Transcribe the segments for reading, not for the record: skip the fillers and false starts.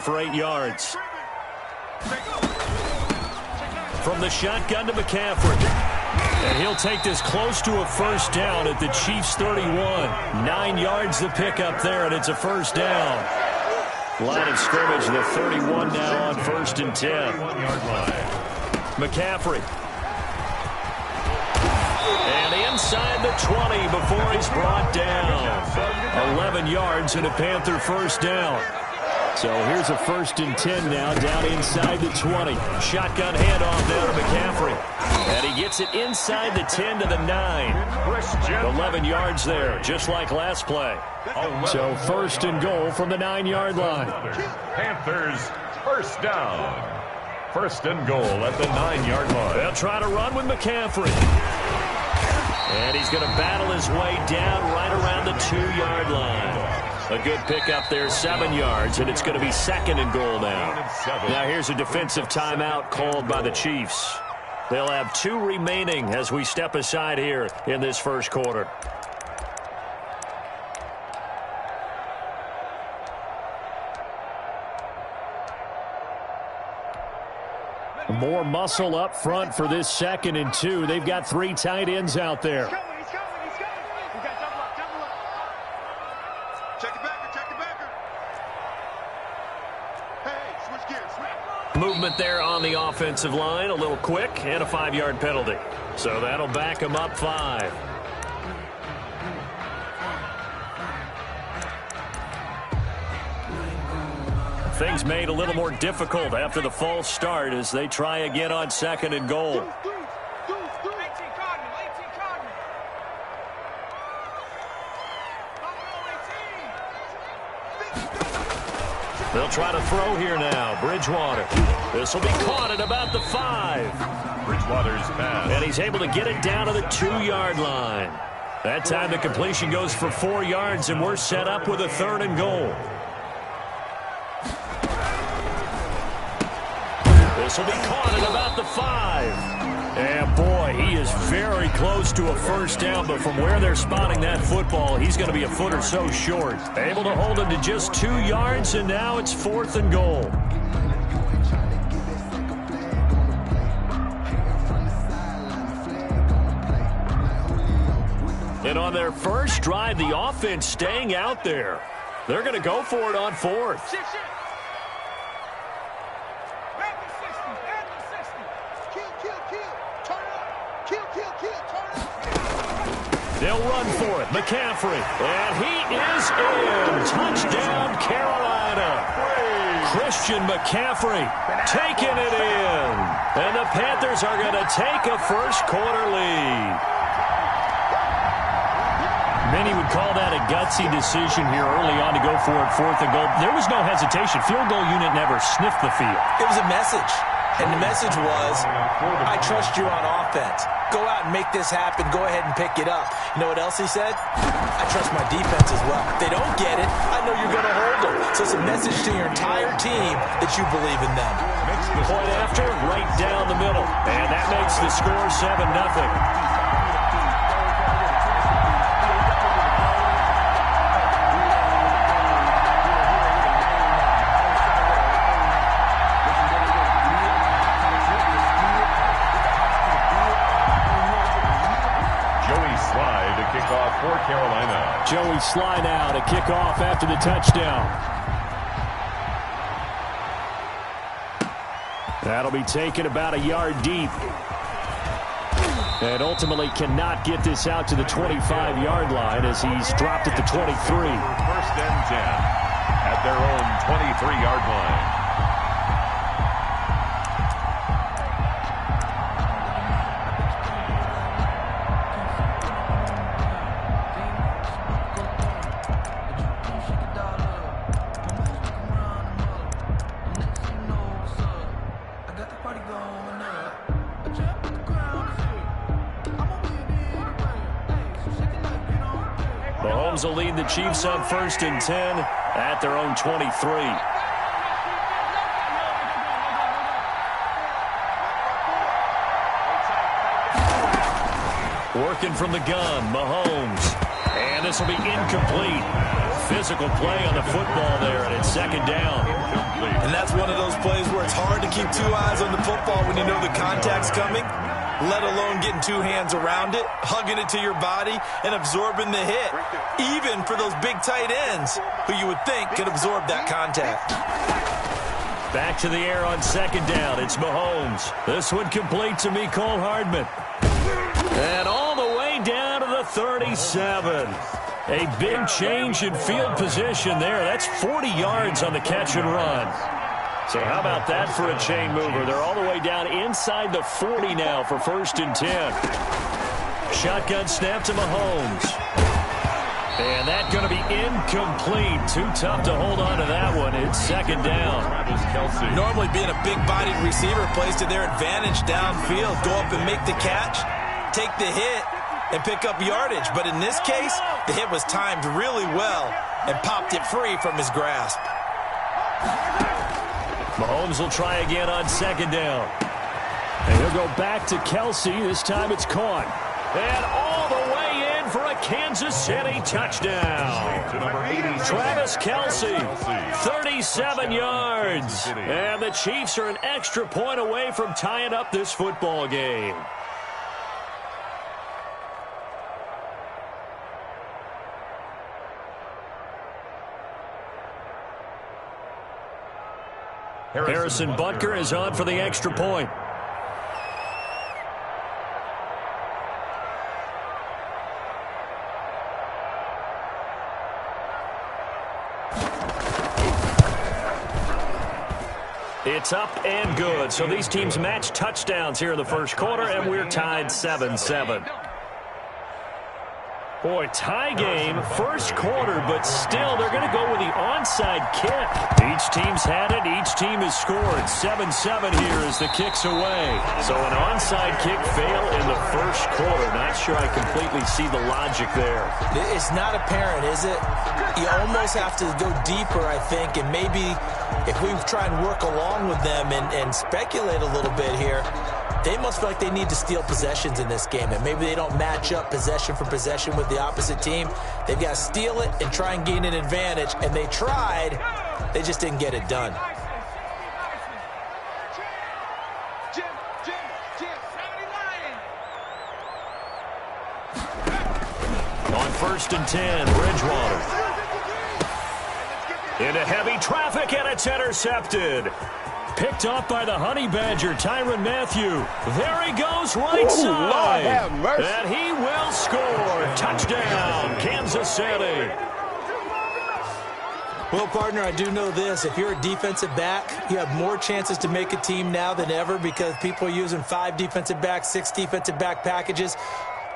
for 8 yards. From the shotgun to McCaffrey. And he'll take this close to a first down at the Chiefs' 31. 9 yards to pick up there, and it's a first down. Line of scrimmage, the 31 now on 1st and 10. McCaffrey. And inside the 20 before he's brought down. 11 yards and a Panther first down. So here's a 1st and 10 now, down inside the 20. Shotgun handoff now to McCaffrey. And he gets it inside the 10 to the 9. 11 yards there, just like last play. So 1st and goal from the 9-yard line. Panthers first down. 1st and goal at the 9-yard line. They'll try to run with McCaffrey. And he's going to battle his way down right around the 2-yard line. A good pickup there, 7 yards, and it's going to be 2nd and goal now. Now here's a defensive timeout called by the Chiefs. They'll have 2 remaining as we step aside here in this first quarter. More muscle up front for this 2nd and 2. They've got 3 tight ends out there. Movement there on the offensive line, a little quick, and a 5-yard penalty. So that'll back him up 5. Things made a little more difficult after the false start as they try again on 2nd and goal. They'll try to throw here now. Bridgewater. This will be caught at about the 5. Bridgewater's pass. And he's able to get it down to the 2-yard line. That time the completion goes for 4 yards, and we're set up with a 3rd and goal. This will be caught at about the 5. And boy, he is very close to a first down, but from where they're spotting that football, he's going to be a foot or so short. Able to hold him to just 2 yards, and now it's 4th and goal. And on their first drive, the offense staying out there. They're going to go for it on 4th. They'll run for it. McCaffrey. And he is in. Touchdown, Carolina. Christian McCaffrey taking it in. And the Panthers are going to take a first quarter lead. Many would call that a gutsy decision here early on to go for it, 4th and goal. There was no hesitation. Field goal unit never sniffed the field. It was a message. And the message was, I trust you on offense. Go out and make this happen. Go ahead and pick it up. You know what else he said? I trust my defense as well. If they don't get it, I know you're going to hold them. So it's a message to your entire team that you believe in them. Point after, right down the middle. And that makes the score 7-0. For Carolina. Joey Sly now to kick off after the touchdown. That'll be taken about a yard deep. And ultimately cannot get this out to the 25-yard line as he's dropped at the 23. 1st and 10 at their own 23-yard line. Mahomes will lead the Chiefs on 1st and 10 at their own 23. Working from the gun, Mahomes. And this will be incomplete. Physical play on the football there, and it's 2nd down. That's one of those plays where it's hard to keep two eyes on the football when you know the contact's coming, let alone getting two hands around it, hugging it to your body, and absorbing the hit, even for those big tight ends who you would think could absorb that contact. Back to the air on second down. It's Mahomes. This one complete to Mecole Hardman. And all the way down to the 37. A big change in field position there. That's 40 yards on the catch and run. So how about that for a chain mover? They're all the way down inside the 40 now for 1st and 10. Shotgun snap to Mahomes. And that's going to be incomplete. Too tough to hold on to that one. It's second down. Normally being a big-bodied receiver plays to their advantage downfield. Go up and make the catch, take the hit, and pick up yardage. But in this case, the hit was timed really well and popped it free from his grasp. Mahomes will try again on second down. And he'll go back to Kelsey. This time it's caught. And all the way in for a Kansas City touchdown. Travis Kelsey, 37 yards. And the Chiefs are an extra point away from tying up this football game. Harrison Butker is on for the extra point. It's up and good. So these teams match touchdowns here in the first quarter, and we're tied 7-7. Boy, tie game, first quarter, but still they're going to go with the onside kick. Each team's had it. Each team has scored. 7-7 here as the kick's away. So an onside kick fail in the first quarter. Not sure I completely see the logic there. It's not apparent, is it? You almost have to go deeper, I think, and maybe if we try and work along with them and speculate a little bit here, they must feel like they need to steal possessions in this game, and maybe they don't match up possession for possession with the opposite team. They've got to steal it and try and gain an advantage, and they tried. They just didn't get it done. On 1st and 10, Bridgewater. Into heavy traffic, and it's intercepted. Picked off by the Honey Badger, Tyrann Mathieu. There he goes, right side. And he will score. Touchdown, Kansas City. Well, partner, I do know this. If you're a defensive back, you have more chances to make a team now than ever because people are using 5 defensive backs, 6 defensive back packages.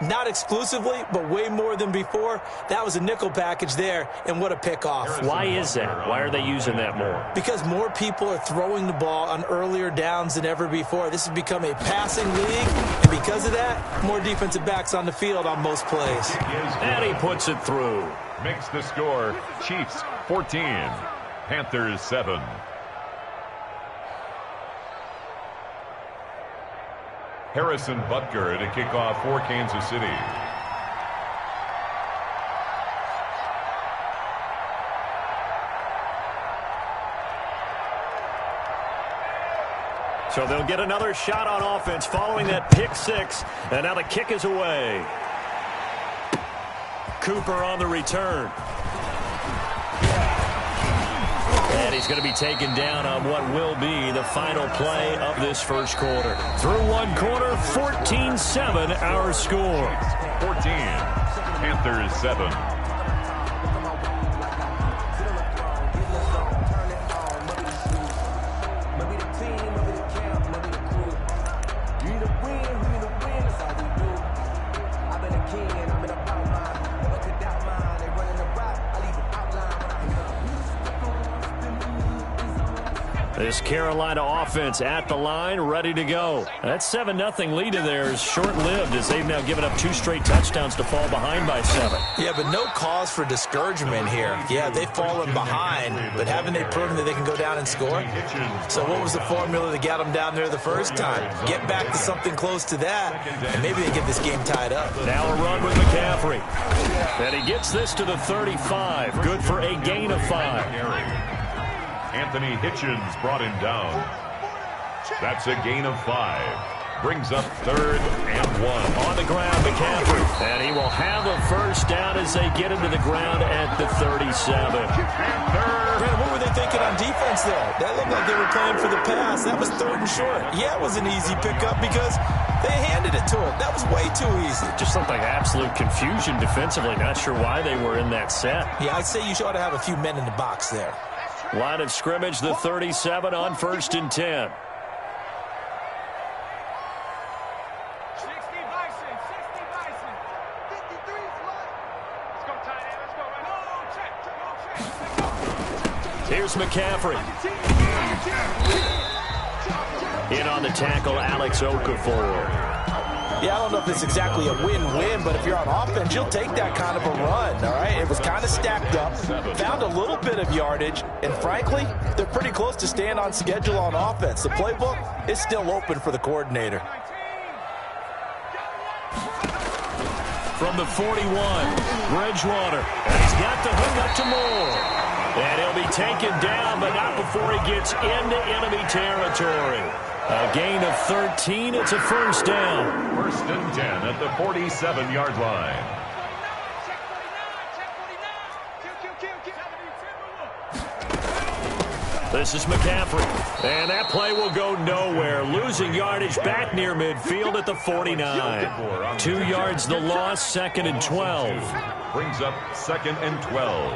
Not exclusively, but way more than before. That was a nickel package there, and what a pickoff. Why is that? Why are they using that more? Because more people are throwing the ball on earlier downs than ever before. This has become a passing league, and because of that, more defensive backs on the field on most plays. And he puts it through. Makes the score Chiefs 14, Panthers 7. Harrison Butker to kick off for Kansas City. So they'll get another shot on offense following that pick 6. And now the kick is away. Cooper on the return. And he's going to be taken down on what will be the final play of this first quarter. Through one quarter, 14-7 our score. 14, Panthers 7. This Carolina offense at the line, ready to go. That 7-0 lead of theirs short-lived as they've now given up 2 straight touchdowns to fall behind by 7. Yeah, but no cause for discouragement here. Yeah, they've fallen behind, but haven't they proven that they can go down and score? So what was the formula that got them down there the first time? Get back to something close to that, and maybe they get this game tied up. Now a run with McCaffrey. And he gets this to the 35. Good for a gain of 5. Anthony Hitchens brought him down. That's a gain of 5. Brings up 3rd and 1. On the ground, McCaffrey. And he will have a first down as they get into the ground at the 37. Brandon, what were they thinking on defense there? That looked like they were playing for the pass. That was 3rd and short. Yeah, it was an easy pickup because they handed it to him. That was way too easy. Just looked like absolute confusion defensively. Not sure why they were in that set. Yeah, I'd say you ought to have a few men in the box there. Line of scrimmage, the 37 on 1st and 10. Here's McCaffrey. In on the tackle, Alex Okafor. Yeah, I don't know if it's exactly a win-win, but if you're on offense, you'll take that kind of a run, all right? It was kind of stacked up, found a little bit of yardage, and frankly, they're pretty close to staying on schedule on offense. The playbook is still open for the coordinator. From the 41, Bridgewater. And he's got the hook up to Moore. And he'll be taken down, but not before he gets into enemy territory. A gain of 13. It's a first down. 1st and 10 at the 47-yard line. This is McCaffrey. And that play will go nowhere. Losing yardage back near midfield at the 49. 2 yards the loss, 2nd and 12. Brings up 2nd and 12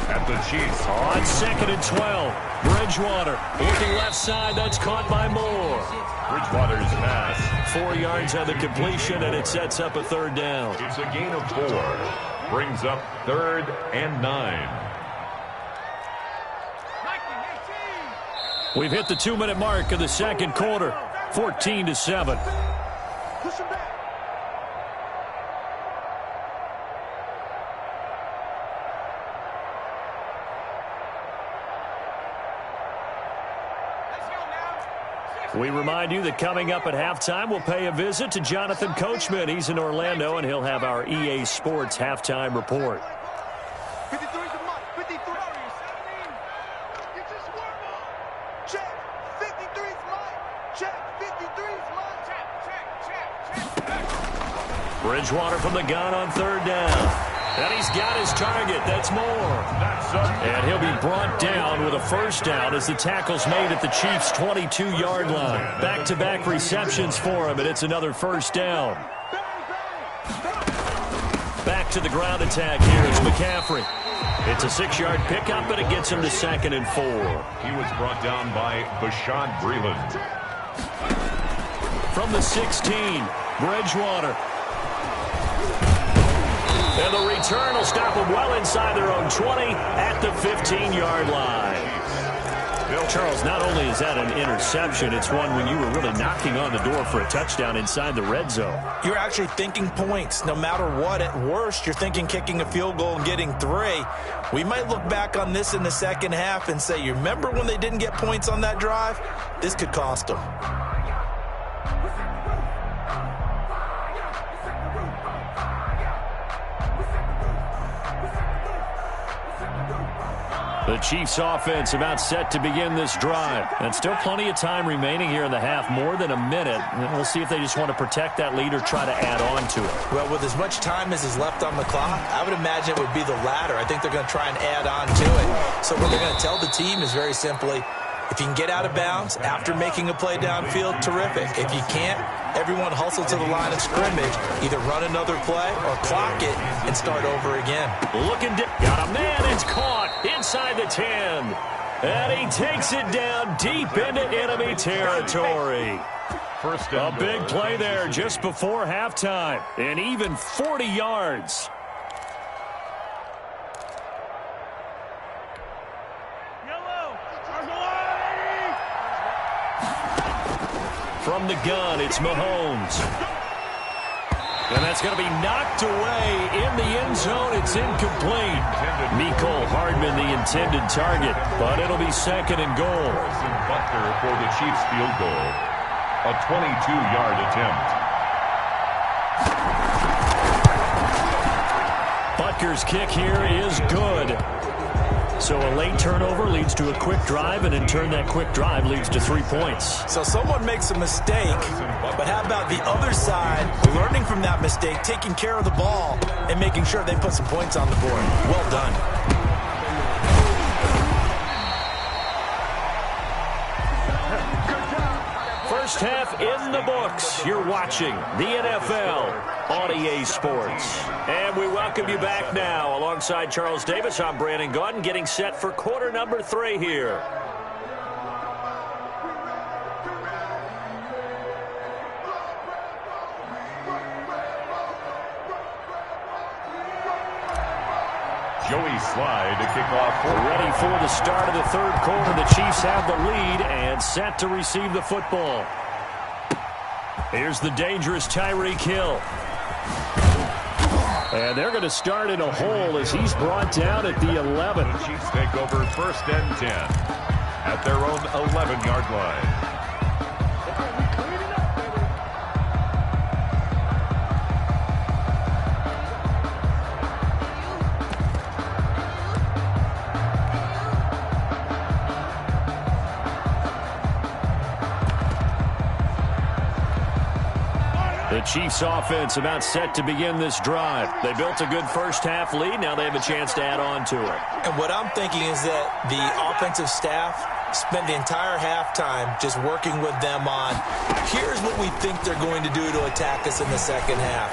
at the Chiefs. On 2nd and 12, Bridgewater looking left side. That's caught by Moore. Bridgewater's pass. 4 yards on the completion, and it sets up a 3rd down. It's a gain of 4. Brings up 3rd and 9. We've hit the 2-minute mark of the 2nd quarter. 14-7. We remind you that coming up at halftime, we'll pay a visit to Jonathan Coachman. He's in Orlando, and he'll have our EA Sports halftime report. Bridgewater from the gun on 3rd down. And he's got his target. That's Moore. And he'll be brought down with a first down as the tackle's made at the Chiefs' 22-yard line. Back-to-back receptions for him, and it's another first down. Back to the ground attack here is McCaffrey. It's a 6-yard pickup, but it gets him to 2nd and 4. He was brought down by Bashaud Breeland. From the 16, Bridgewater. And the return will stop them well inside their own 20 at the 15-yard line. Charles, not only is that an interception, it's one when you were really knocking on the door for a touchdown inside the red zone. You're actually thinking points. No matter what, at worst, you're thinking kicking a field goal and getting 3. We might look back on this in the second half and say, you remember when they didn't get points on that drive? This could cost them. The Chiefs offense about set to begin this drive. And still plenty of time remaining here in the half, more than a minute. And we'll see if they just want to protect that lead or try to add on to it. Well, with as much time as is left on the clock, I would imagine it would be the latter. I think they're going to try and add on to it. So what they're going to tell the team is very simply, if you can get out of bounds after making a play downfield, terrific. If you can't, everyone hustle to the line of scrimmage, either run another play or clock it and start over again. Got a man, it's caught inside the 10. And he takes it down deep into enemy territory. A big play there just before halftime, and even 40 yards. From the gun, it's Mahomes. And that's going to be knocked away in the end zone. It's incomplete. Mecole Hardman, the intended target, but it'll be 2nd and goal. Butker for the Chiefs field goal. A 22-yard attempt. Butker's kick here is good. So a late turnover leads to a quick drive, and in turn that quick drive leads to 3 points. So someone makes a mistake, but how about the other side learning from that mistake, taking care of the ball, and making sure they put some points on the board? Well done. First half in the books. You're watching the NFL on EA Sports. And we welcome you back now. Alongside Charles Davis, I'm Brandon Gaudin, getting set for quarter number 3 here. Joey Slye to kick off. Ready for the start of the third quarter. The Chiefs have the lead and set to receive the football. Here's the dangerous Tyreek Hill. And they're going to start in a hole as he's brought down at the 11. The Chiefs take over 1st and 10 at their own 11-yard line. The Chiefs offense about set to begin this drive. They built a good first half lead. Now they have a chance to add on to it. And what I'm thinking is that the offensive staff spent the entire halftime just working with them on, here's what we think they're going to do to attack us in the second half.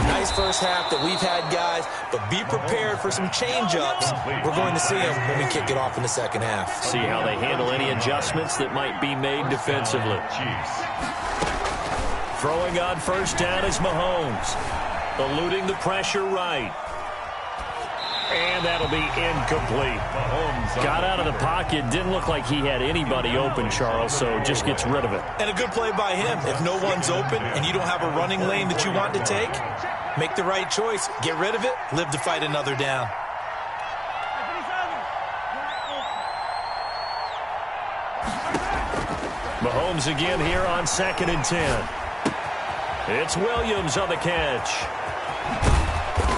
Nice first half that we've had, guys, but be prepared for some change-ups. We're going to see them when we kick it off in the second half. See how they handle any adjustments that might be made defensively. Chiefs. Throwing on first down is Mahomes. Eluding the pressure right. And that'll be incomplete. Mahomes got out of the pocket. Didn't look like he had anybody open, Charles, so just gets rid of it. And a good play by him. If no one's open and you don't have a running lane that you want to take, make the right choice. Get rid of it. Live to fight another down. Mahomes again here on 2nd and 10. It's Williams on the catch.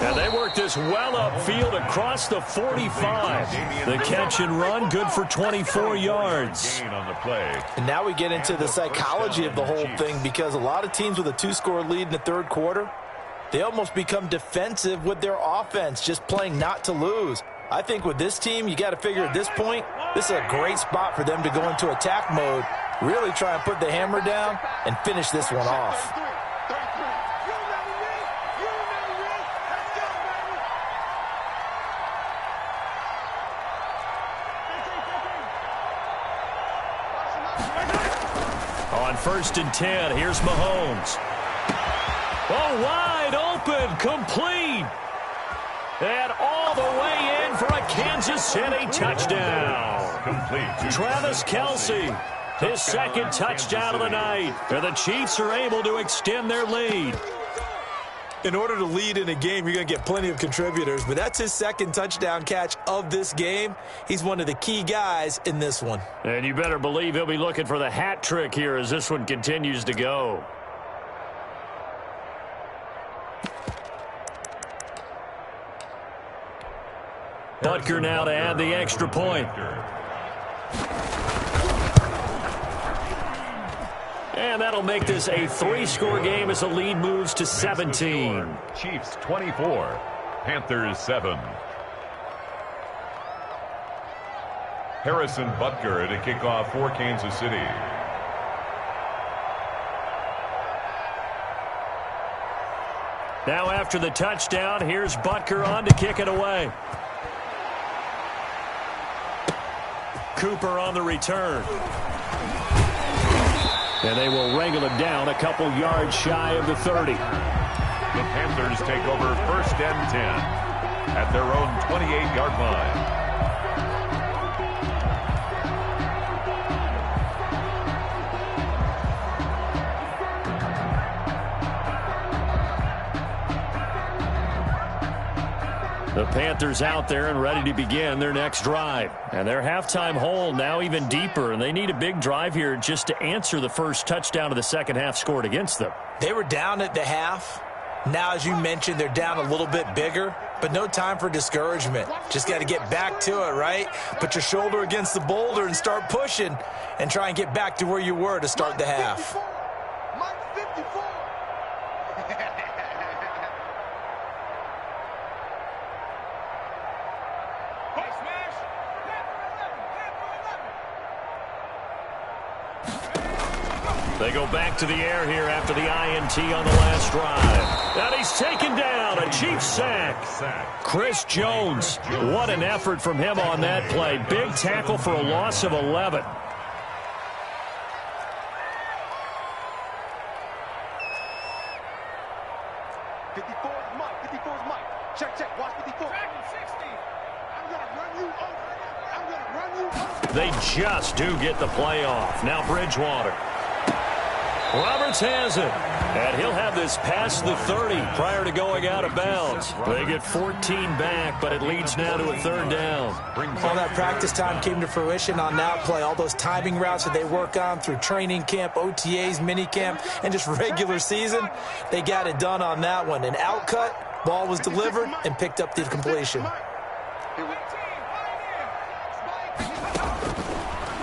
And they work this well upfield across the 45. The catch and run, good for 24 yards. On the play. And now we get into the psychology of the whole thing, because a lot of teams with a 2-score lead in the third quarter, they almost become defensive with their offense, just playing not to lose. I think with this team, you got to figure at this point, this is a great spot for them to go into attack mode, really try and put the hammer down and finish this one off. On 1st and 10, here's Mahomes. Oh, wide open, complete. And all the way in for a Kansas City touchdown. Complete. Travis Kelce, his second touchdown of the night. And the Chiefs are able to extend their lead. In order to lead in a game, you're going to get plenty of contributors, but that's his second touchdown catch of this game. He's one of the key guys in this one. And you better believe he'll be looking for the hat trick here as this one continues to go. Butker now to add the extra point. And that'll make this a 3-score game as the lead moves to 17. Chiefs 24, Panthers 7. Harrison Butker to kick off for Kansas City. Now after the touchdown, here's Butker on to kick it away. Cooper on the return. And they will wrangle him down a couple yards shy of the 30. The Panthers take over 1st and 10 at their own 28-yard line. The Panthers out there and ready to begin their next drive. And their halftime hole now even deeper, and they need a big drive here just to answer the first touchdown of the second half scored against them. They were down at the half. Now, as you mentioned, they're down a little bit bigger. but no time for discouragement. Just got to get back to it, right? Put your shoulder against the boulder and start pushing and try and get back to where you were to start the half. They go back to the air here after the INT on the last drive. And he's taken down, a Chiefs sack. Chris Jones, what an effort from him on that play. Big tackle for a loss of 11. They just do get the play off. Now Bridgewater. Roberts has it, and he'll have this past the 30 prior to going out of bounds. They get 14 back, but it leads now to a third down. All that practice time came to fruition on that play. All those timing routes that they work on through training camp, OTAs, minicamp, and just regular season, they got it done on that one. An outcut, ball was delivered, and picked up the completion.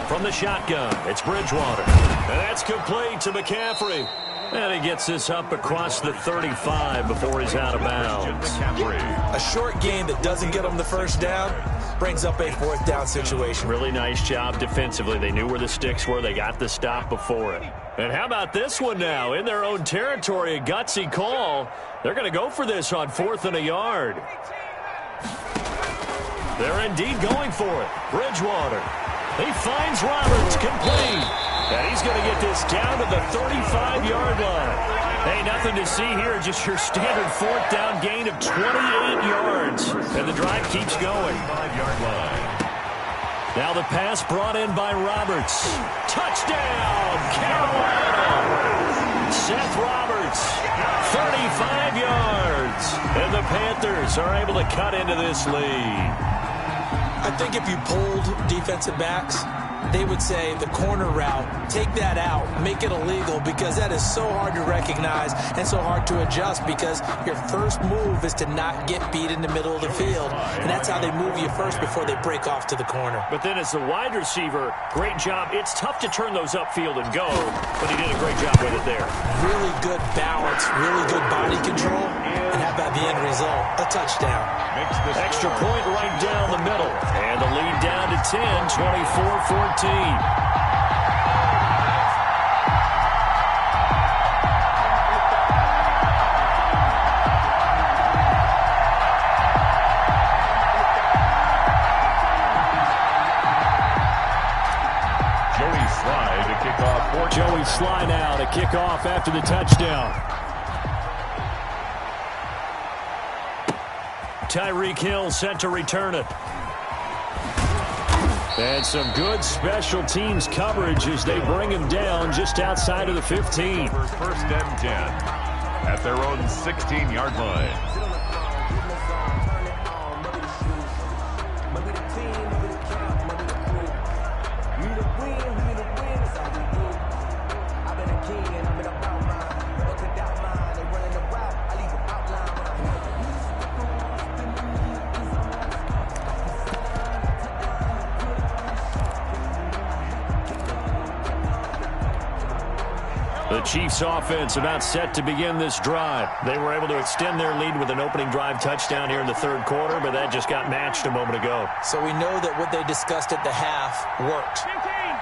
From the shotgun, it's Bridgewater. And that's complete to McCaffrey. And he gets this up across the 35 before he's out of bounds. A short game that doesn't get him the first down brings up a fourth down situation. Really nice job defensively. They knew where the sticks were. They got the stop before it. And how about this one now? In their own territory, a gutsy call. They're going to go for this on 4th and a yard. They're indeed going for it. Bridgewater. He finds Roberts, complete. And he's going to get this down to the 35-yard line. Hey, nothing to see here, just your standard fourth down gain of 28 yards. And the drive keeps going. 5-yard line. Now the pass brought in by Roberts. Touchdown, Carolina. Seth Roberts, 35 yards. And the Panthers are able to cut into this lead. I think if you polled defensive backs, they would say the corner route, take that out, make it illegal, because that is so hard to recognize and so hard to adjust, because your first move is to not get beat in the middle of the field, and that's how they move you first before they break off to the corner. But then as the wide receiver, great job. It's tough to turn those upfield and go, but he did a great job with it there. Really good balance, really good body control, and how about the end result? A touchdown. Extra point right down the middle. And the lead down to 10, 24-14. Joey Sly now to kick off after the touchdown. Tyreek Hill set to return it. And some good special teams coverage as they bring him down just outside of the 15. First and 10 at their own 16-yard line. The Chiefs offense about set to begin this drive. They were able to extend their lead with an opening drive touchdown here in the third quarter, but that just got matched a moment ago. So we know that what they discussed at the half worked.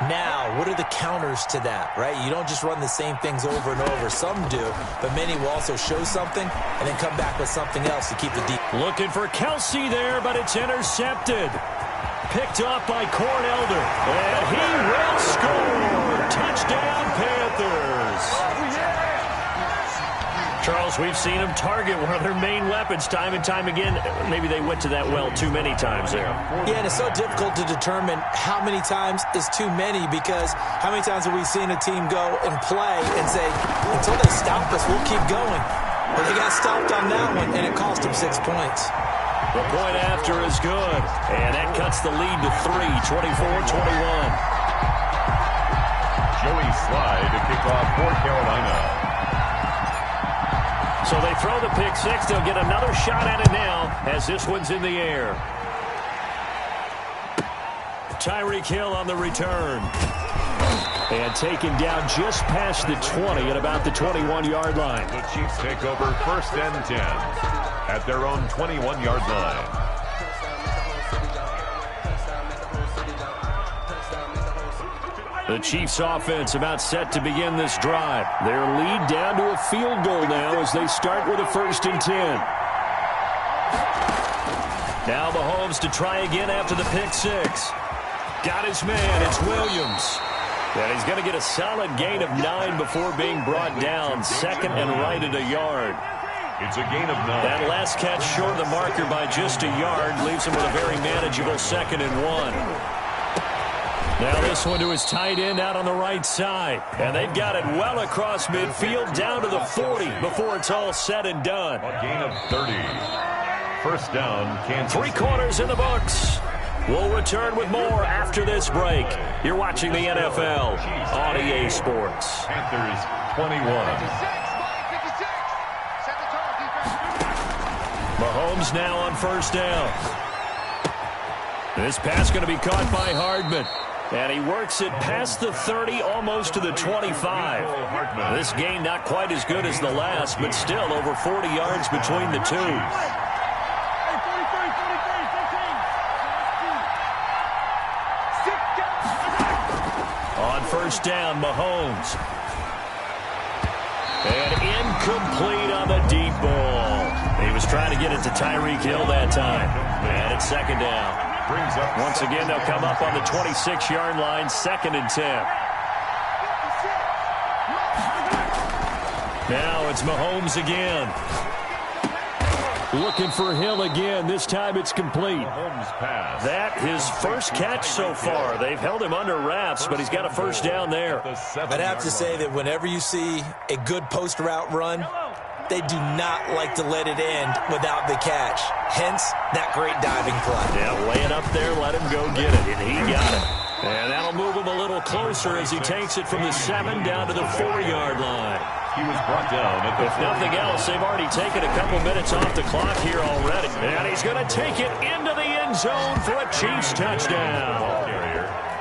Now, what are the counters to that, right? You don't just run the same things over and over. Some do, but many will also show something and then come back with something else to keep the deep. Looking for Kelsey there, but it's intercepted. Picked off by Cornelder, and he will score. Touchdown, Panthers. Charles, we've seen them target one of their main weapons time and time again. Maybe they went to that well too many times there. Yeah, and it's so difficult to determine how many times is too many, because how many times have we seen a team go and play and say, until they stop us, we'll keep going. Well, they got stopped on that one, and it cost them 6 points. The point after is good, and that cuts the lead to 3, 24-21. Joey Sly to kick off for Carolina. So they throw the pick six. They'll get another shot at it now as this one's in the air. Tyreek Hill on the return. And taken down just past the 20 at about the 21-yard line. The Chiefs take over 1st and 10 at their own 21-yard line. The Chiefs offense about set to begin this drive. Their lead down to a field goal now as they start with a 1st and 10. Now Mahomes to try again after the pick six. Got his man. It's Williams. And he's going to get a solid gain of 9 before being brought down. 2nd and right at a yard. It's a gain of 9. That last catch short of the marker by just a yard leaves him with a very manageable 2nd and 1. Now this one to his tight end out on the right side. And they've got it well across midfield down to the 40 before it's all said and done. A gain of 30. 1st down, Kansas. 3 quarters in the books. We'll return with more after this break. You're watching the NFL on EA Sports. Panthers 21. Mahomes now on 1st down. This pass going to be caught by Hardman. And he works it past the 30, almost to the 25. This gain not quite as good as the last, but still over 40 yards between the two. On 1st down, Mahomes. And incomplete on the deep ball. He was trying to get it to Tyreek Hill that time. And it's 2nd down. Once again, they'll come up on the 26-yard line, 2nd and 10. Now it's Mahomes again. Looking for Hill again. This time it's complete. That his first catch so far. They've held him under wraps, but he's got a 1st down there. I'd have to say that whenever you see a good post route run, they do not like to let it end without the catch. Hence, that great diving play. Yeah, lay it up there, let him go get it, and he got it. And that'll move him a little closer as he takes it from the 7 down to the 4-yard line. He was brought down at the If nothing else, they've already taken a couple minutes off the clock here already. And he's going to take it into the end zone for a Chiefs touchdown.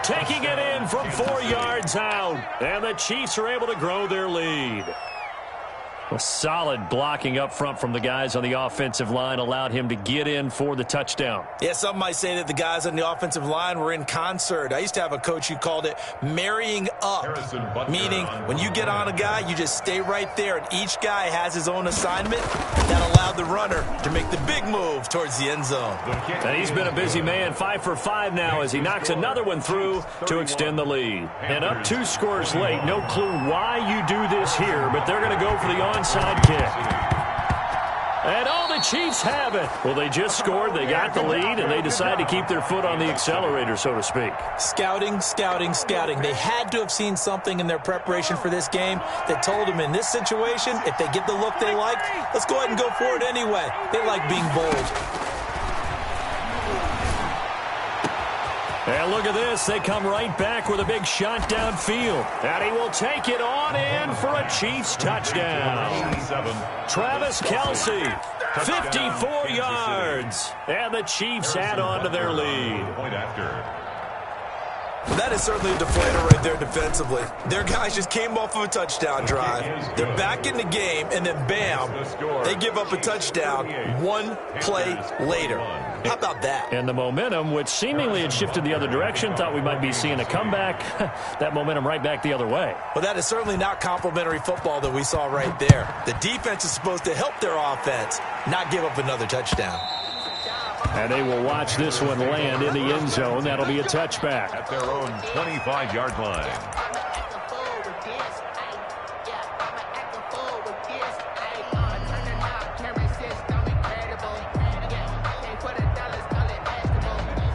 Taking it in from 4 yards out. And the Chiefs are able to grow their lead. A solid blocking up front from the guys on the offensive line allowed him to get in for the touchdown. Yeah, some might say that the guys on the offensive line were in concert. I used to have a coach who called it marrying up, meaning when you get on a guy, you just stay right there, and each guy has his own assignment. That allowed the runner to make the big move towards the end zone. And he's been a busy man, 5 for 5 now as he knocks another one through to extend the lead. And up 2 scores late, no clue why you do this here, but they're going to go for the onside kick. And all the Chiefs have it. Well, they just scored, they got the lead, and they decide to keep their foot on the accelerator, so to speak. Scouting, scouting, scouting. They had to have seen something in their preparation for this game that told them in this situation, if they get the look they like, let's go ahead and go for it anyway. They like being bold. And look at this. They come right back with a big shot downfield. And he will take it on in for a Chiefs touchdown. Travis Kelce, 54 yards. And the Chiefs add on to their lead. That is certainly a deflator right there defensively. Their guys just came off of a touchdown drive. They're back in the game, and then bam, they give up a touchdown 1 play later. How about that? And the momentum, which seemingly had shifted the other direction, thought we might be seeing a comeback. That momentum right back the other way. Well, that is certainly not complimentary football that we saw right there. The defense is supposed to help their offense, not give up another touchdown. And they will watch this one land in the end zone. That'll be a touchback. At their own 25-yard line.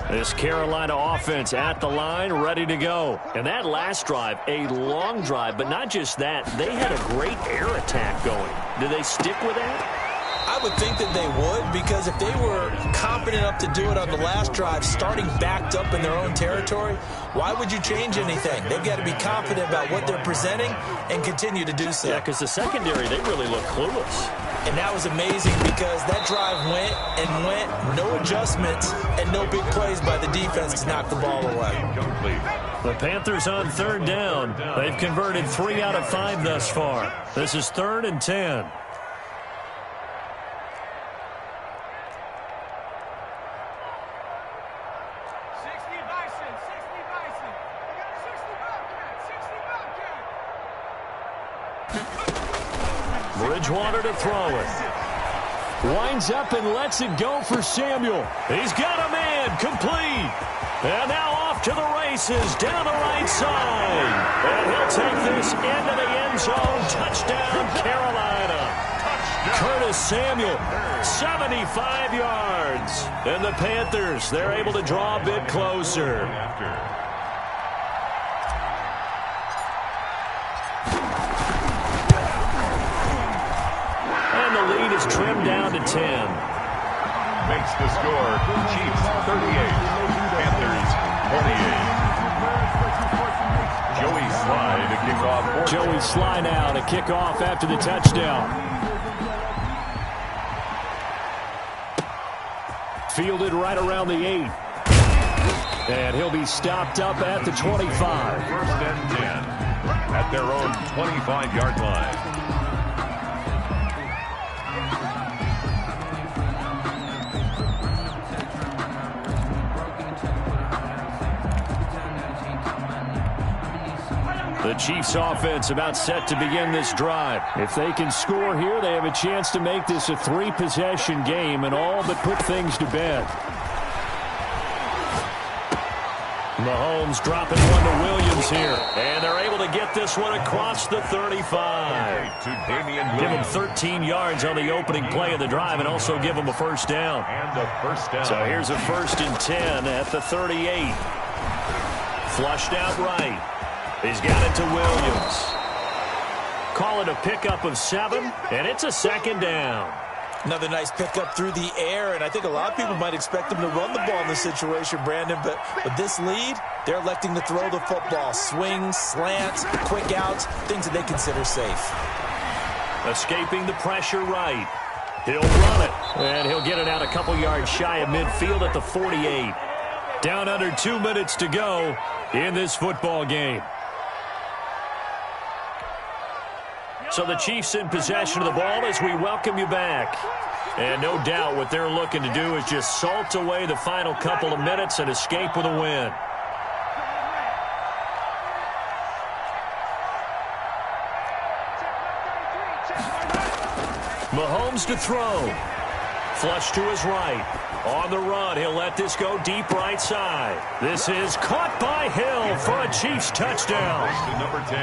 This Carolina offense at the line, ready to go. And that last drive, a long drive, but not just that. They had a great air attack going. Do they stick with that? I would think that they would, because if they were confident enough to do it on the last drive, starting backed up in their own territory, why would you change anything? They've got to be confident about what they're presenting and continue to do so. Yeah, because the secondary, they really look clueless. And that was amazing because that drive went and went, no adjustments, and no big plays by the defense to knock the ball away. The Panthers on third down. They've converted 3 out of 5 thus far. This is 3rd and 10. Bridgewater to throw it. Winds up and lets it go for Samuel. He's got a man, complete. And now off to the races, down the right side. And he'll take this into the end zone. Touchdown, Carolina. Curtis Samuel, 75 yards. And the Panthers, they're able to draw a bit closer. The lead is trimmed down to 10. Makes the score. Chiefs 38, Panthers 28. Joey Sly to kick off. Joey Sly now to kick off after the touchdown. Fielded right around the 8. And he'll be stopped up at the 25. 1st and 10 at their own 25-yard line. The Chiefs offense about set to begin this drive. If they can score here, they have a chance to make this a 3-possession game and all but put things to bed. Mahomes dropping one to Williams here. And they're able to get this one across the 35. Give him 13 yards on the opening play of the drive and also give him a first down. So here's a 1st and 10 at the 38. Flushed out right. He's got it to Williams. Call it a pickup of 7, and it's a 2nd down. Another nice pickup through the air, and I think a lot of people might expect him to run the ball in this situation, Brandon, but with this lead, they're electing to throw the football. Swings, slants, quick outs, things that they consider safe. Escaping the pressure right. He'll run it, and he'll get it out a couple yards shy of midfield at the 48. Down under 2 minutes to go in this football game. So the Chiefs in possession of the ball as we welcome you back. And no doubt what they're looking to do is just salt away the final couple of minutes and escape with a win. Mahomes to throw. Flush to his right. On the run, he'll let this go deep right side. This is caught by Hill for a Chiefs touchdown. Number 10,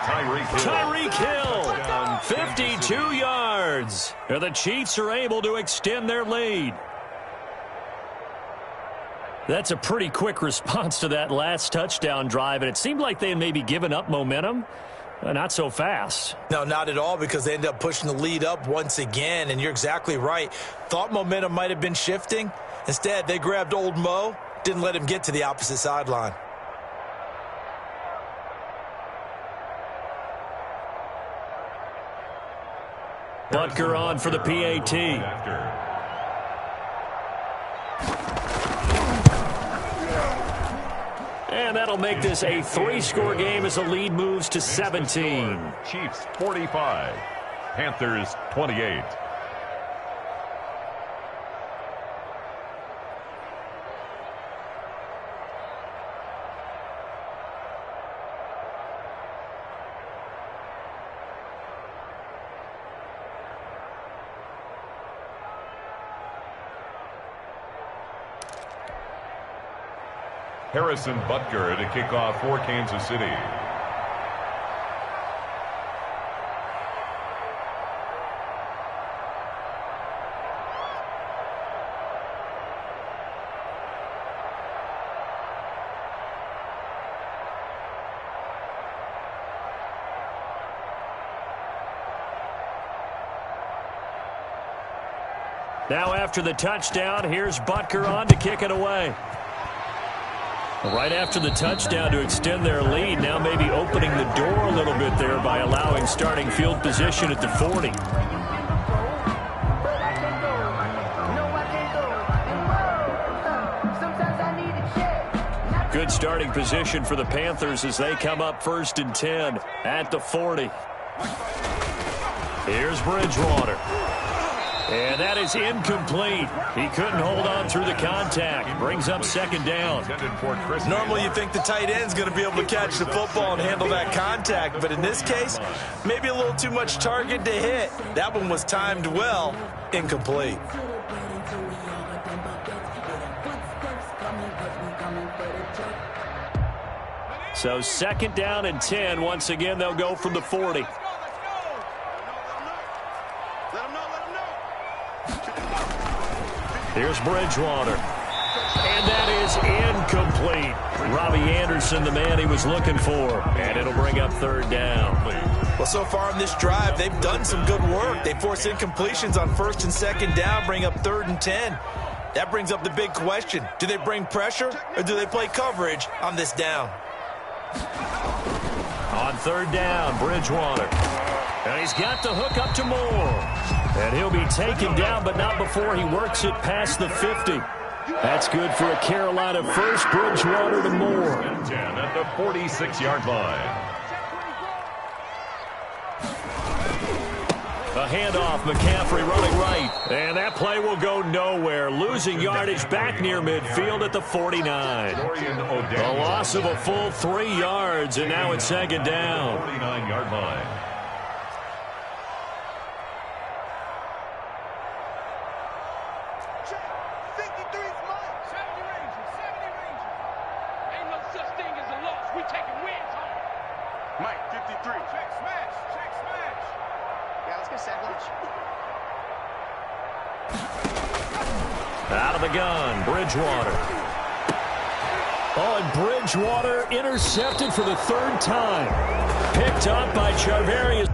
Tyreek Hill. Tyreek Hill, 52 yards. And the Chiefs are able to extend their lead. That's a pretty quick response to that last touchdown drive, and it seemed like they had maybe given up momentum. Not so fast. No, not at all, because they ended up pushing the lead up once again, and you're exactly right. Thought momentum might have been shifting. Instead, they grabbed old Mo, didn't let him get to the opposite sideline. Butker on for the PAT. And that'll make this a 3-score game as the lead moves to 17. Chiefs 45, Panthers 28. Harrison Butker to kick off for Kansas City. Now after the touchdown, here's Butker on to kick it away. Right after the touchdown to extend their lead, now maybe opening the door a little bit there by allowing starting field position at the 40. Good starting position for the Panthers as they come up 1st and 10 at the 40. Here's Bridgewater. And that is incomplete. He couldn't hold on through the contact. Brings up 2nd down. Normally you think the tight end's going to be able to catch the football and handle that contact, but in this case, maybe a little too much target to hit. That one was timed well. Incomplete. So 2nd down and 10. Once again, they'll go from the 40. Here's Bridgewater. And that is incomplete. Robbie Anderson, the man he was looking for. And it'll bring up 3rd down. Well, so far on this drive, they've done some good work. They force incompletions on 1st and 2nd down, bring up 3rd and 10. That brings up the big question. Do they bring pressure or do they play coverage on this down? On 3rd down, Bridgewater. And he's got the hook up to Moore. And he'll be taken down, but not before he works it past the 50. That's good for a Carolina first. Bridgewater to Moore. 10 at the 46-yard line. A handoff, McCaffrey running right. And that play will go nowhere. Losing yardage back near midfield at the 49. A loss of a full 3 yards, and now it's 2nd down. 49-yard line. Out of the gun, Bridgewater. Oh, and Bridgewater intercepted for the 3rd time. Picked up by Charvarius.